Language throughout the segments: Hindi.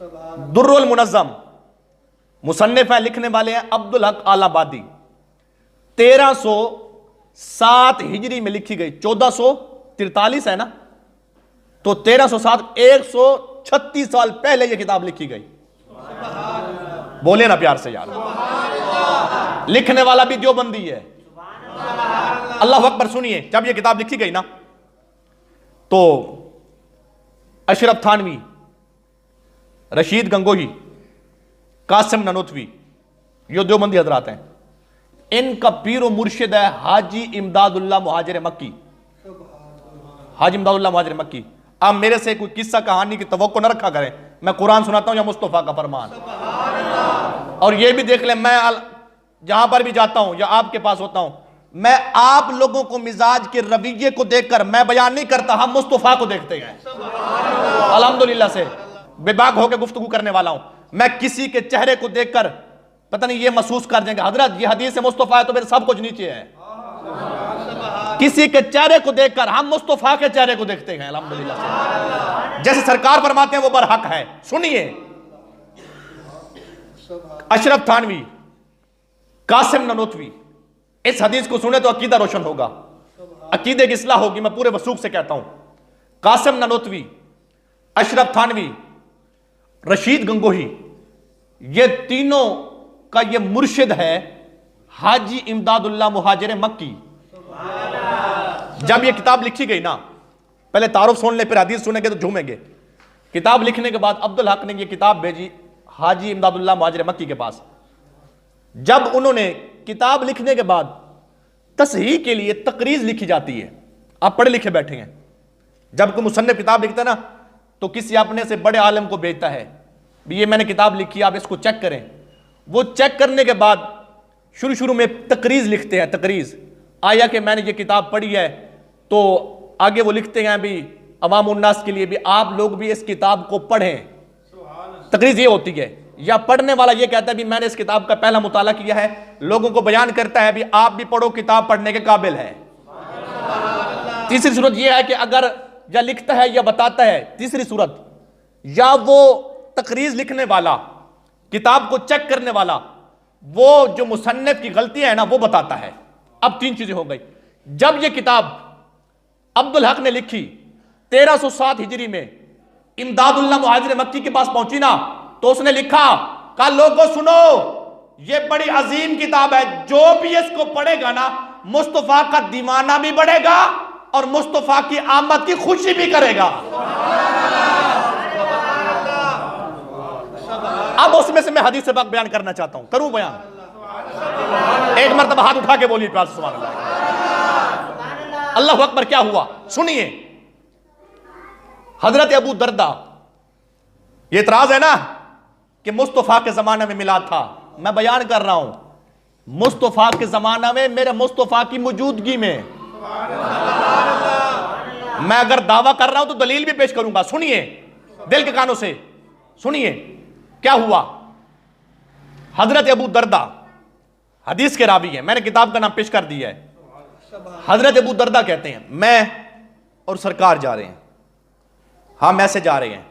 दुर्रुल मुनज़्ज़म मुसन्निफ है, लिखने वाले हैं अब्दुल हक आलाबादी। 1307 हिजरी में लिखी गई, 1443 है ना, तो 1307 136 साल पहले यह किताब लिखी गई। बोले ना प्यार से यार, लिखने वाला भी देवबंदी है। अल्लाह अकबर। सुनिए, जब यह किताब लिखी गई ना, तो अशरफ थानवी, रशीद गंगोही, कासिम ननोतवी, यो देवबंदी हजरात हैं। इनका पीर व मुर्शिद है हाजी इमदादुल्लाह मुहाजिर मक्की। हाजी इमदादुल्लाह मुहाजिर मक्की। अब मेरे से कोई किस्सा कहानी की तवक्को न रखा करें, मैं कुरान सुनाता हूं या मुस्तफा का फरमान। और यह भी देख लें, मैं जहां पर भी जाता हूं या आपके पास होता हूं, मैं आप लोगों को मिजाज के रवैये को देखकर मैं बयान नहीं करता, हम मुस्तफा को देखते हैं। अल्हम्दुलिल्लाह से बेबाक होकर गुफ्तगू करने वाला हूं। मैं किसी के चेहरे को देखकर पता नहीं ये महसूस कर देंगे, हजरत ये हदीस मुस्तफा है तो मेरे सब कुछ नीचे है। किसी के चेहरे को देखकर हम मुस्तफा के चेहरे को देखते हैं अल्हम्दुलिल्लाह से, जैसे सरकार फरमाते हैं वो बरहक है। सुनिए, अशरफ थानवी, कासिम ननोतवी, इस हदीस को सुने तो अकीदा रोशन होगा, अकीदे की इस्लाह होगी। मैं पूरे वसूख से कहता हूं, कासिम ननोतवी, अशरफ थानवी, रशीद गंगोही, ये तीनों का ये मुर्शिद है हाजी इमदादुल्लाह मुहाजिर मक्की। जब ये किताब लिखी गई ना, पहले तारुफ सुन ले फिर हदीस सुनेंगे तो झूमेंगे। किताब लिखने के बाद अब्दुल हक ने ये किताब भेजी हाजी इमदादुल्लाह मुहाजिर मक्की के पास। जब उन्होंने किताब लिखने के बाद तसहीह के लिए तकरीज लिखी जाती है, आप पढ़े लिखे बैठे हैं, जब कोई मुसन्निफ किताब लिखता है ना तो किसी अपने से बड़े आलम को भेजता है, ये मैंने किताब लिखी, आप इसको चेक करें। वो चेक करने के बाद शुरू में तकरीज लिखते हैं। तकरीज आया कि मैंने ये किताब पढ़ी है, तो आगे वो लिखते हैं भी अवाम उन्नास के लिए भी आप लोग भी इस किताब को पढ़ें। तकरीज ये होती है, या पढ़ने वाला ये कहता है भी मैंने इस किताब का पहला मुताला किया है, लोगों को बयान करता है भी आप भी पढ़ो, किताब पढ़ने के काबिल है। तीसरी सूरत यह है कि अगर या लिखता है या बताता है, तीसरी सूरत, या वो तकरीज लिखने वाला, किताब को चेक करने वाला, वो जो मुसन्निफ की गलतियां है ना वो बताता है। अब तीन चीजें हो गई। जब ये किताब अब्दुल हक ने लिखी 1307 हिजरी में, इमदादुल्लाह मुहाजिर मक्की के पास पहुंची ना, तो उसने लिखा, कहा लोगों सुनो, ये बड़ी अजीम किताब है, जो भी इसको पढ़ेगा ना मुस्तफा का दीवाना भी बढ़ेगा और मुस्तफा की आमद की खुशी भी करेगा। अब उसमें से मैं हदीस से बात बयान करना चाहता हूं, करूं बयान? एक मरतबा हाथ उठा के बोलिए प्यार से सुभान अल्लाह। अल्लाह अकबर। क्या हुआ सुनिए, हजरत अबू दरदा, ये इतराज है ना कि मुस्तफा के जमाने में मिलाद था, मैं बयान कर रहा हूं मुस्तफा के जमाना में, मेरे मुस्तफा की मौजूदगी में। मैं अगर दावा कर रहा हूं तो दलील भी पेश करूंगा। सुनिए दिल के कानों से सुनिए क्या हुआ। हजरत अबू दरदा हदीस के रावी हैं, मैंने किताब का नाम पेश कर दिया है। हजरत अबू दरदा कहते हैं, मैं और सरकार जा रहे हैं, हम ऐसे जा रहे हैं,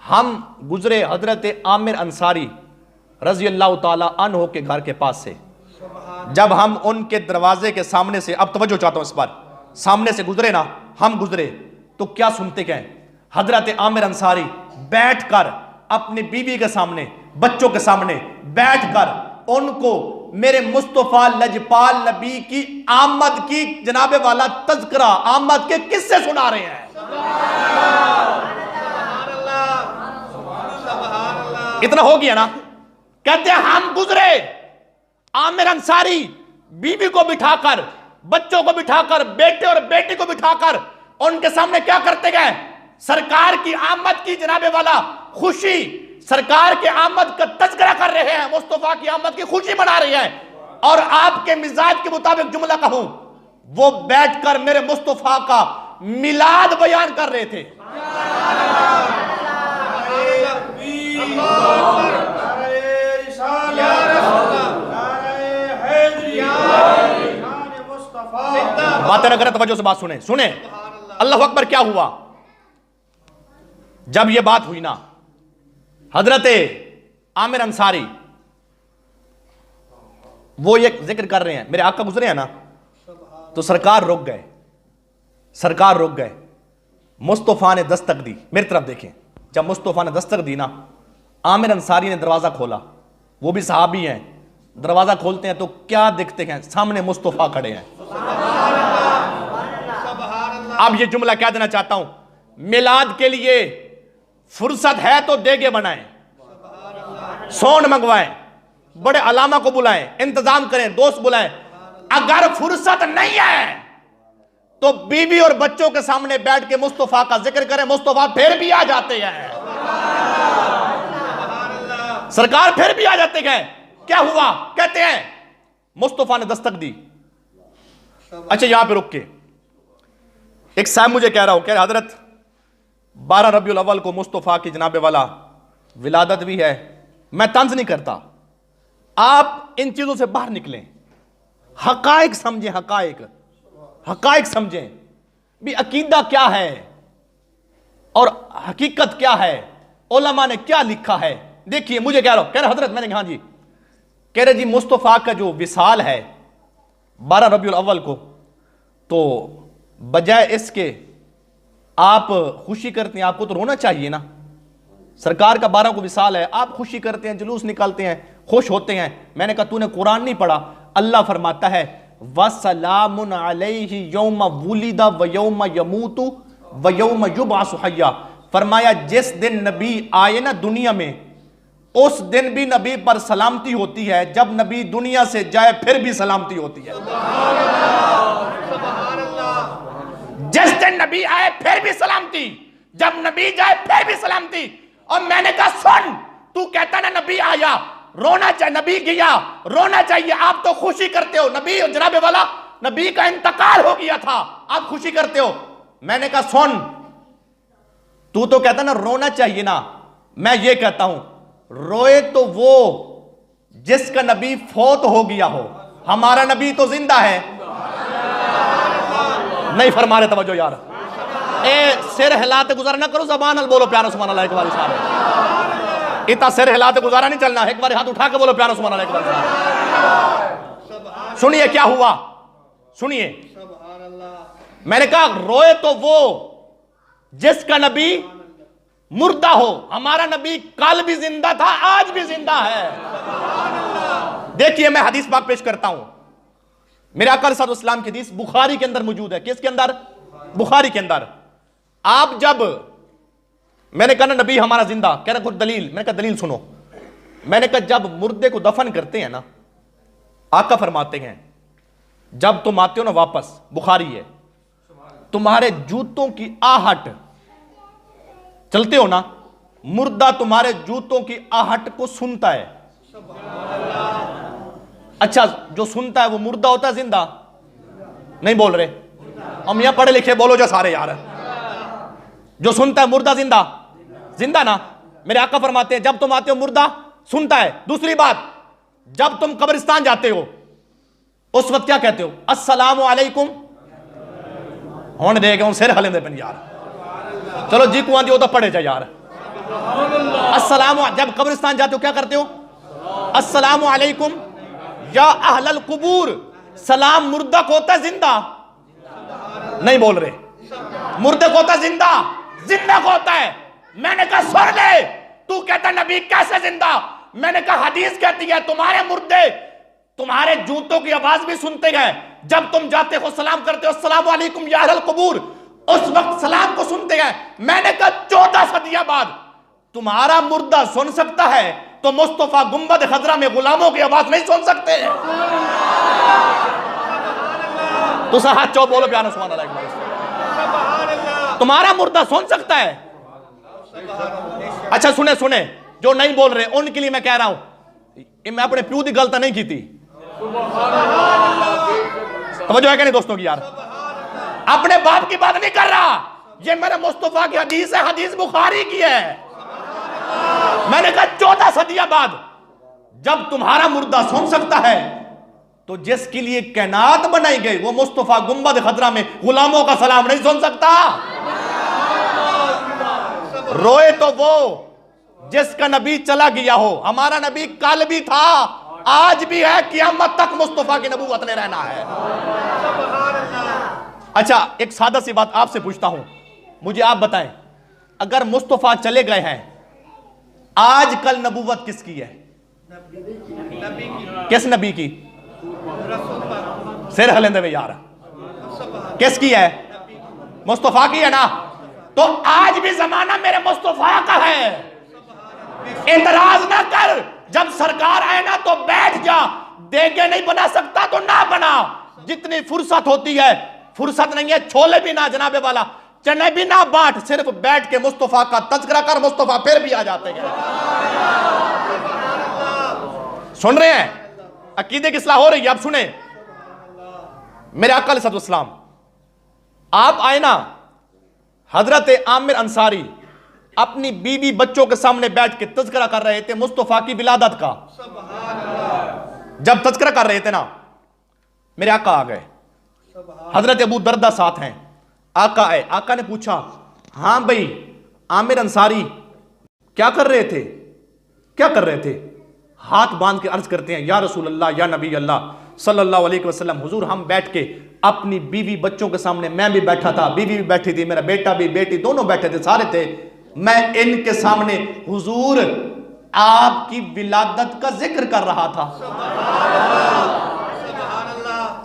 हम गुजरे हजरत आमिर अंसारी रजी अल्लाह ताला अन्हु के घर के पास से। जब हम उनके दरवाजे के सामने से, अब तवज्जो चाहता हूं इस पर, सामने से गुजरे ना, हम गुजरे तो क्या सुनते क्या हैं? हजरत आमिर अंसारी बैठकर अपनी बीवी के सामने, बच्चों के सामने बैठकर उनको मेरे मुस्तफा लजपाल नबी की आमद की जनाबे वाला तज़किरा, आमद के किस्से सुना रहे हैं। इतना हो गया ना? कहते हैं हम गुजरे, आमिर अंसारी बीवी को बिठाकर, बच्चों को बिठाकर, बेटे और बेटी को बिठाकर उनके सामने क्या करते गए? सरकार की आमद की जनाबे वाला खुशी, सरकार के आमद का तज़किरा कर रहे हैं, मुस्तफा की आमद की खुशी मना रहे हैं। और आपके मिजाज के मुताबिक जुमला कहूं, वो बैठकर मेरे मुस्तफा का मिलाद बयान कर रहे थे। बातें न करें, तवज्जो से बात सुने सुने। अल्लाह अकबर। क्या हुआ जब यह बात हुई ना, हजरत आमिर अंसारी वो ये जिक्र कर रहे हैं, मेरे आका गुजरे हैं ना, तो सरकार रुक गए, सरकार रुक गए। मुस्तफ़ा ने दस्तक दी, मेरी तरफ देखें, जब मुस्तफ़ा ने दस्तक दी ना, आमिर अंसारी ने दरवाजा खोला, वो भी सहाबी हैं, दरवाजा खोलते हैं तो क्या दिखते हैं, सामने मुस्तफ़ा खड़े हैं। अब ये जुमला क्या देना चाहता हूं, मिलाद के लिए फुर्सत है तो देगे बनाएं, सोन मंगवाएं, बड़े अलामा को बुलाएं, इंतजाम करें, दोस्त बुलाएं। अगर फुर्सत नहीं है तो बीवी और बच्चों के सामने बैठ के मुस्तफा का जिक्र करें, मुस्तफा फिर भी आ जाते हैं, सरकार फिर भी आ जाते हैं। क्या हुआ, कहते हैं मुस्तफा ने दस्तक दी। अच्छा यहां पे रुक के एक साहब मुझे कह रहा हूं, कह रहे हजरत 12 रबीउल अव्वल को मुस्तफा की जनाबे वाला विलादत भी है। मैं तंज नहीं करता, आप इन चीजों से बाहर निकलें, हकायक समझें, हकायक समझें भी अकीदा क्या है और हकीकत क्या है, उलमा ने क्या लिखा है। देखिए मुझे कह रहा हूं, कह रहे हजरत, मैंने कहा जी, कह रहे जी मुस्तफा का जो विसाल है 12 रबीउल अव्वल को, तो बजाय इसके आप खुशी करते हैं, आपको तो रोना चाहिए ना। सरकार का 12 को विसाल है, आप खुशी करते हैं, जुलूस निकालते हैं, खुश होते हैं। मैंने कहा तूने कुरान नहीं पढ़ा, अल्लाह फरमाता है वसलामुन अलैहि यौम वुलिदा व यौम यमूतु व यौम युबअसु हय्या। फरमाया जिस दिन नबी आए ना दुनिया में, उस दिन भी नबी पर सलामती होती है, जब नबी दुनिया से जाए फिर भी सलामती होती है। जिस दिन नबी आए फिर भी सलामती, जब नबी जाए फिर भी सलामती। और मैंने कहा सुन, तू कहता ना नबी आया रोना चाहिए, नबी गया रोना चाहिए, आप तो खुशी करते हो, नबी जनाबे वाला नबी का इंतकाल हो गया था, आप खुशी करते हो। मैंने कहा सुन, तू तो कहता ना रोना चाहिए ना, मैं ये कहता हूं रोए तो वो जिसका नबी फौत हो गया हो, हमारा नबी तो जिंदा है। नहीं फरमा रहे तवज्जो यार, ए सिर हिलाते गुजारा ना करो, ज़बान अल बोलो प्यारा सुभान अल्लाह एक बार सारे, इतना सिर हिलाते गुजारा नहीं चलना, एक बार हाथ उठा के बोलो प्यारा सुभान अल्लाह एक बार। सुनिए क्या हुआ, सुनिए, मैंने कहा रोए तो वो जिसका नबी मुर्दा हो, हमारा नबी कल भी जिंदा था, आज भी जिंदा है। देखिए मैं हदीस पाक पेश करता हूं, मेरे आका सल्लल्लाहु अलैहि वसल्लम की हदीस बुखारी के अंदर मौजूद है। किसके अंदर, बुखारी के अंदर। आप जब, मैंने कहा ना नबी हमारा जिंदा, कह रहा कुछ दलील, मैंने कहा दलील सुनो। मैंने कहा जब मुर्दे को दफन करते हैं ना, आका फरमाते हैं जब तुम आते हो ना वापस, बुखारी है, तुम्हारे जूतों की आहट, चलते हो ना, मुर्दा तुम्हारे जूतों की आहट को सुनता है। अच्छा जो सुनता है वो मुर्दा होता है जिंदा? नहीं बोल रहे हम यहां पढ़े लिखे, बोलो जो सारे यार। जो सुनता है मुर्दा जिंदा, जिंदा ना। मेरे आका फरमाते हैं जब तुम आते हो मुर्दा सुनता है। दूसरी बात, जब तुम कब्रिस्तान जाते हो उस वक्त क्या कहते हो? अस्सलामु अलैकुम। होने देगा हूं सिर हलेंदे पिन यार, चलो जी को आंदी हो तो पढ़े जा यार। अस्सलामु, जब कब्रिस्तान जाते हो क्या करते हो? अस्सलामु अलैकुम या अहलल कुबूर। सलाम मुर्दा को होता है जिंदा? नहीं बोल रहे, मुर्दे को होता है जिंदा, जिंदा को होता है। मैंने कहा सुन ले, तू कहता नबी कैसे जिंदा? मैंने कहा हदीस कहती है तुम्हारे मुर्दे तुम्हारे जूतों की आवाज भी सुनते हैं। जब तुम जाते हो सलाम करते हो अस्सलामु अलैकुम या अहलल कुबूर, उस वक्त सलाम को सुनते हैं। मैंने कहा 14 सदियां बाद तुम्हारा मुर्दा सुन सकता है तो मुस्तफा गुंबद खजरा में गुलामों की आवाज नहीं सुन सकते? तो हाथ चौ बोलो प्यारा सुभान अल्लाह। तुम्हारा मुर्दा सुन सकता है? अच्छा सुने सुने, जो नहीं बोल रहे उनके लिए मैं कह रहा हूं, मैं अपने प्यू की गलती नहीं की थी। तवज्जो है कि नहीं दोस्तों की यार? अपने बाप की बात नहीं कर रहा, ये मेरे मुस्तफा की हदीस है, हदीस बुखारी की है। मैंने कहा 14 सदियां बाद जब तुम्हारा मुर्दा सुन सकता है तो जिसके लिए कैनात बनाई गई वो मुस्तफा गुंबद खतरा में गुलामों का सलाम नहीं सुन सकता? रोए तो वो जिसका नबी चला गया हो। हमारा नबी कल भी था, आज भी है, क़यामत तक मुस्तफा की नबूवत ने रहना है। अच्छा, एक सादा सी बात आपसे पूछता हूं, मुझे आप बताएं, अगर मुस्तफा चले गए हैं, आज कल नबूवत किसकी है? किस नबी की? सिर हलेंदे में यार, किसकी है? मुस्तफा की है ना। तो आज भी जमाना मेरे मुस्तफा का है। एतराज ना कर, जब सरकार आए ना तो बैठ जा, देगे नहीं बना सकता तो ना बना। जितनी फुर्सत होती है, फुर्सत नहीं है छोले भी ना जनाबे वाला, चने भी ना बांट, सिर्फ बैठ के मुस्तफा का तज़किरा कर, मुस्तफा फिर भी आ जाते हैं। सुन रहे हैं? अकीदे की इस्लाह हो रही है। अब सुने, मेरे आका अलैहिस्सलाम, आप आए ना, हजरत आमिर अंसारी अपनी बीवी बच्चों के सामने बैठ के तज़किरा कर रहे थे मुस्तफा की विलादत का। जब तज़किरा कर रहे थे ना, मेरे आका आ गए, हजरत अबू दरदा साथ हैं। आका आए, आका ने पूछा, हां भाई आमिर अंसारी क्या कर रहे थे? क्या कर रहे थे? हाथ बांध के अर्ज करते हैं, या रसूल अल्लाह, या नबी अल्लाह सल्लल्लाहु अलैहि वसल्लम, हुजूर हम बैठ के अपनी बीवी बच्चों के सामने, मैं भी बैठा था, बीवी भी बैठी थी, मेरा बेटा भी, बेटी दोनों बैठे थे, सारे थे, मैं इनके सामने हुजूर आपकी विलादत का जिक्र कर रहा था।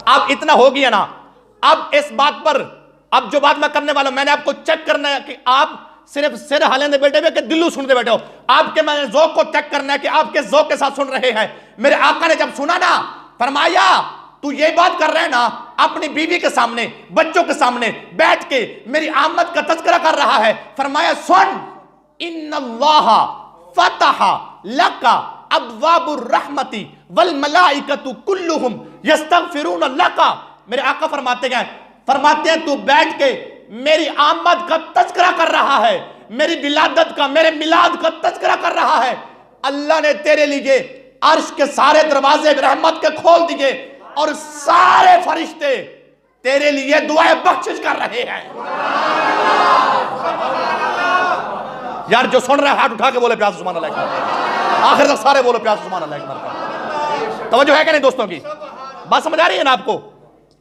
अब इतना हो गया ना। अब इस बात पर, अब जो बात मैं करने वाला हूं, मैंने आपको चेक करना है कि आप सिर्फ सिर हालेंदे बैठे हुए कि दिल्लू सुनते बैठे हो। आपके मैंने ज़ौक़ को चेक करना है कि आप किस ज़ौक़ के साथ सुन रहे हैं। मेरे आका ने जब सुना ना, फरमाया तू ये बात कर रहे हैं ना, अपनी बीवी के सामने, बच्चों के सामने बैठ के मेरी आमद का तज़किरा कर रहा है। फरमाया सुन, इन्नल्लाह फतहा लका अब्वाबुर रहमती वल मलाइकतु कुल्लुहुम यस्तगफिरून लका। मेरे आका फरमाते हैं तू बैठ के मेरी आमद का तज़किरा कर रहा है, मेरी विलादत का, मेरे मिलाद का तज़किरा कर रहा है। अल्लाह ने तेरे लिए अर्श के सारे दरवाजे रहमत के खोल दिए और सारे फरिश्ते तेरे लिए दुआएं बख्शिश कर रहे हैं। यार जो सुन रहे हैं हाथ उठा के बोले प्यार से सुभान अल्लाह, आखिर तक सारे बोलो प्यार से सुभान अल्लाह। तवज्जो है कि नहीं दोस्तों की? बात समझ आ रही है ना आपको?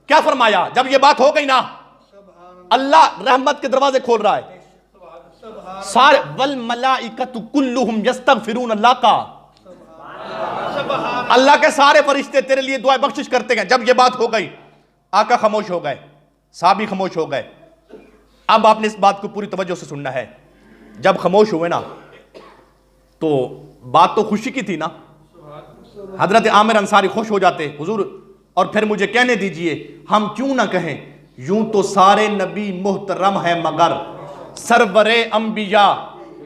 क्या फरमाया, जब ये बात हो गई ना, अल्लाह रहमत के दरवाजे खोल रहा है, सारे वल मलाइकतु कुल्लुहुम यस्तगफिरून लका, अल्लाह के सारे फरिश्ते तेरे लिए दुआ बख्शिश करते हैं। जब ये बात हो गई, आका खामोश हो गए, साहबी खामोश हो गए। अब आपने इस बात को पूरी तवज्जो से सुनना है। जब खामोश हुए ना, तो बात तो खुशी की थी ना, हजरत आमिर अंसारी खुश हो जाते, हुजूर और फिर मुझे कहने दीजिए, हम क्यों ना कहें, यूं तो सारे नबी मुहतरम है मगर सरवरे अंबिया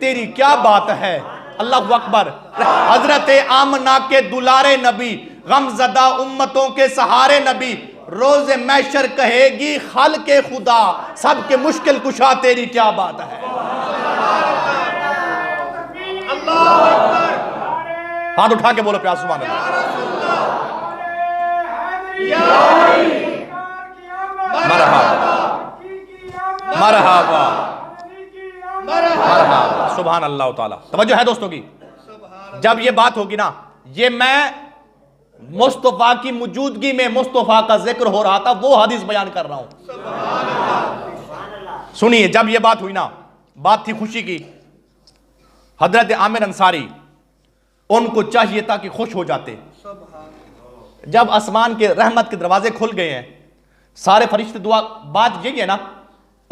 तेरी क्या बात है। अल्लाहु अकबर। हजरत आमना के दुलारे नबी, गमजदा उम्मतों के सहारे नबी, रोज़े मैशर कहेगी खल के खुदा सबके मुश्किल कुशा तेरी क्या बात है। हाथ उठा के बोलो प्यार सुभान अल्लाह। मरहबा मरहबा मरहबा सुभान अल्लाह ताला। तवज्जो है दोस्तों की? जब ये बात होगी ना, ये मैं मुस्तफा की मौजूदगी में मुस्तफा का जिक्र हो रहा था, वो हदीस बयान कर रहा हूं। सुनिए, जब ये बात हुई ना, बात थी खुशी की। हजरत आमिर अंसारी, उनको चाहिए था कि खुश हो जाते। जब आसमान के रहमत के दरवाजे खुल गए हैं, सारे फरिश्ते दुआ, बात यही है ना,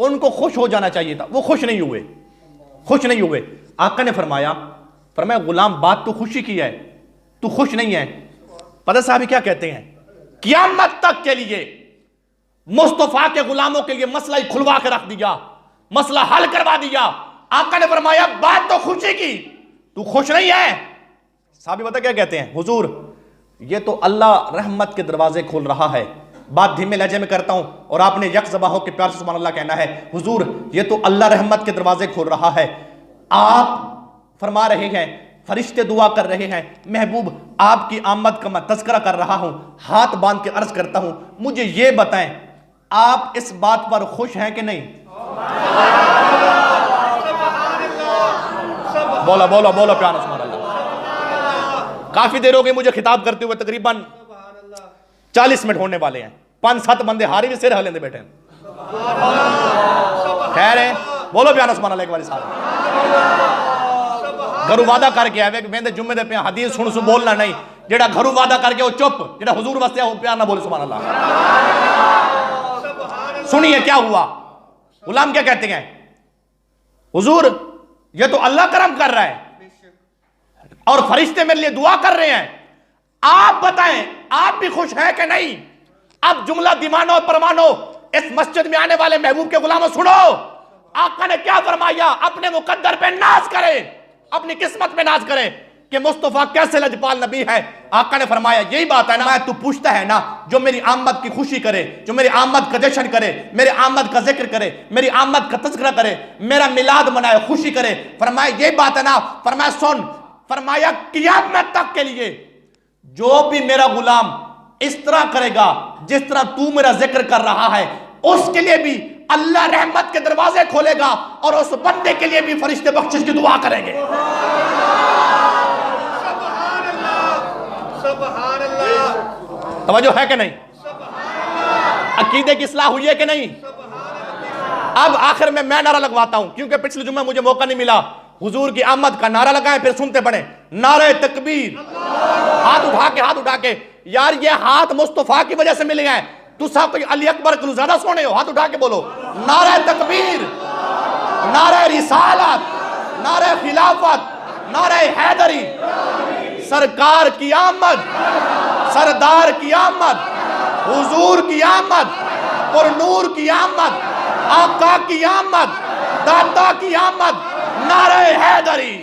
उनको खुश हो जाना चाहिए था, वो खुश नहीं हुए, खुश नहीं हुए। आका ने फरमाया गुलाम बात तो खुशी की है, तू खुश नहीं है। पता साहब क्या कहते हैं, क़यामत तक के लिए मुस्तफा के गुलामों के लिए मसला ही खुलवा के रख दिया, मसला हल करवा दिया। आका ने फरमाया बात तो खुशी की, तू खुश नहीं है। साहब बता क्या कहते हैं, हुजूर ये तो अल्लाह रहमत के दरवाजे खोल रहा है। बात धीमे लहजे में करता हूं और आपने यकज़बा हो के प्यार से सुभान अल्लाह कहना है। हुजूर ये तो अल्लाह रहमत के दरवाजे खोल रहा है। आप फरमा रहे हैं, फरिश्ते दुआ कर रहे हैं, महबूब आपकी आमद का मैं तज़किरा कर रहा हूं, हाथ बांध के अर्ज करता हूं, मुझे ये बताएं आप इस बात पर खुश हैं कि नहीं? बोलो बोलो बोलो प्यार सुभान अल्लाह। काफी देर हो गई मुझे खिताब करते हुए, तकरीबन 40 मिनट होने वाले हैं। 5-7 बंदे हारी भी सिर हलेंदे बैठे हैं। खैर है, बोलो प्यार सुभान अल्लाह एक बार साहब। घरू वादा करके आवे कि वेंदे जुम्मे दे पे हदीस सुन सु बोलना नहीं, जेड़ा घरू वादा करके वो चुप, जेड़ा हुजूर वास्ते वो प्यार ना बोले सुभान अल्लाह। सुनिए क्या हुआ। गुलाम क्या कहते हैं, हुजूर ये तो अल्लाह करम कर रहा है और फरिश्ते मेरे लिए दुआ कर रहे हैं, आप बताएं आप भी खुश हैं कि नहीं। अब जुमला दिमानो और परमानो, इस मस्जिद में आने वाले महबूब के गुलामों सुनो, आका ने क्या फरमाया, अपने मुकद्दर पे नाज करें, अपनी किस्मत पे नाज करें कि मुस्तफा कैसे लजपाल नबी है। आका ने फरमाया यही बात है ना, मैं तू पूछता है ना, जो मेरी आमद की खुशी करे, जो मेरी आमद का जश्न करे, मेरी आमद का जिक्र करे, मेरी आमद का तज़किरा करे, मेरा मिलाद मनाए, खुशी करे। फरमाया यही बात है ना। फरमाया सुन, फरमाया क़यामत तक के लिए जो भी मेरा गुलाम इस तरह करेगा जिस तरह तू मेरा जिक्र कर रहा है, उसके लिए भी अल्लाह रहमत के दरवाजे खोलेगा और उस बंदे के लिए भी फरिश्ते बख्शिश की दुआ करेंगे। तवज्जो है कि नहीं? अकीदे की इस्लाह हुई है कि नहीं? अब आखिर में मैं नारा लगवाता हूं, क्योंकि पिछले जुम्मे मुझे मौका नहीं मिला। हुजूर की आमद का नारा लगाएं, फिर सुनते पड़े नारे तकबीर। हाथ उठा के यार, ये हाथ मुस्तफा की वजह से मिले हैं। तू सब कोई अली अकबर को ज्यादा सोने हो, हाथ उठा के बोलो नारे तकबीर, नारे रिसालत, नारे खिलाफत, नारे हैदरी। सरकार की आमद, सरदार की आमद, हुजूर की आमद, पुरनूर की आमद, आका की आमद, दाता की आमद, नारे हैदरी।